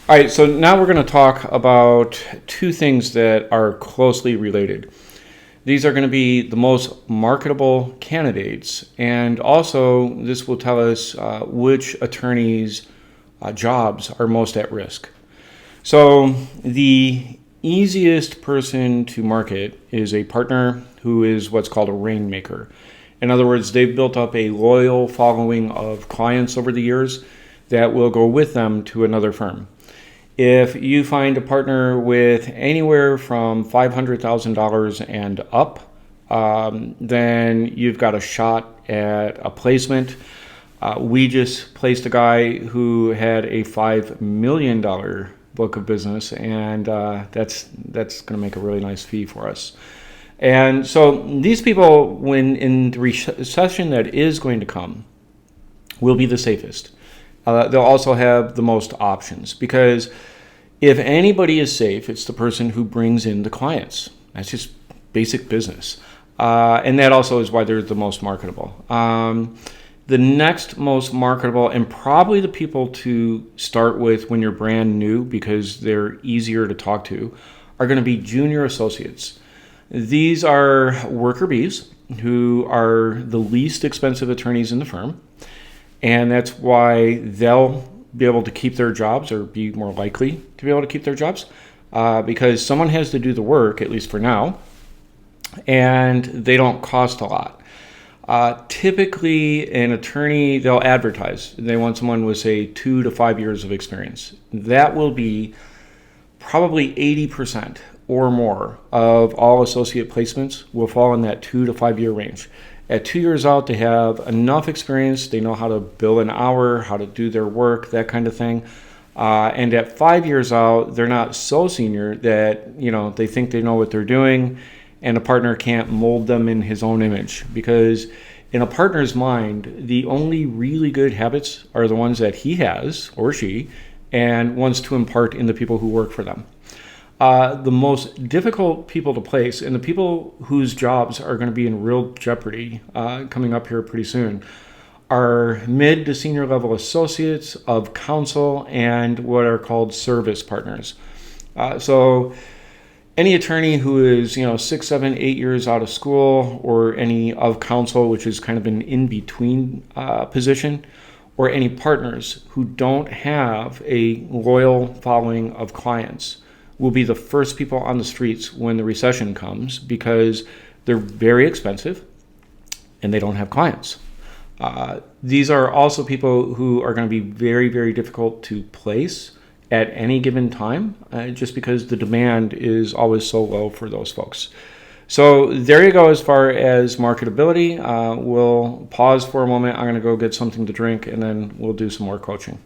All right, so now we're going to talk about two things that are closely related. These are going to be the most marketable candidates, and also this will tell us which attorneys' jobs are most at risk. So the easiest person to market is a partner who is what's called a Rainmaker. In other words, they've built up a loyal following of clients over the years that will go with them to another firm. If you find a partner with anywhere from $500,000 and up, then you've got a shot at a placement. We just placed a guy who had a $5 million book of business, and that's going to make a really nice fee for us. And so these people, when in the recession that is going to come, will be the safest. They'll also have the most options, because if anybody is safe, it's the person who brings in the clients. That's just basic business. And that also is why they're the most marketable. The next most marketable, and probably the people to start with when you're brand new because they're easier to talk to, are going to be junior associates. These are worker bees who are the least expensive attorneys in the firm, and that's why they'll be able to keep their jobs, or be more likely to be able to keep their jobs, because someone has to do the work, at least for now, and they don't cost a lot. Typically, an attorney, they'll advertise. They want someone with, say, 2 to 5 years of experience. That will be probably 80% or more of all associate placements will fall in that 2 to 5 year range. At 2 years out, they have enough experience. They know how to bill an hour, how to do their work, that kind of thing. And at 5 years out, they're not so senior that they think they know what they're doing, and a partner can't mold them in his own image. Because in a partner's mind, the only really good habits are the ones that he has, or she, and wants to impart in the people who work for them. The most difficult people to place, and the people whose jobs are going to be in real jeopardy coming up here pretty soon, are mid to senior level associates of counsel and what are called service partners. So any attorney who is 6, 7, 8 years out of school, or any of counsel, which is kind of an in-between position, or any partners who don't have a loyal following of clients, will be the first people on the streets when the recession comes, because they're very expensive and they don't have clients. These are also people who are going to be very, very difficult to place at any given time, just because the demand is always so low for those folks. So there you go as far as marketability. We'll pause for a moment. I'm going to go get something to drink, and then we'll do some more coaching.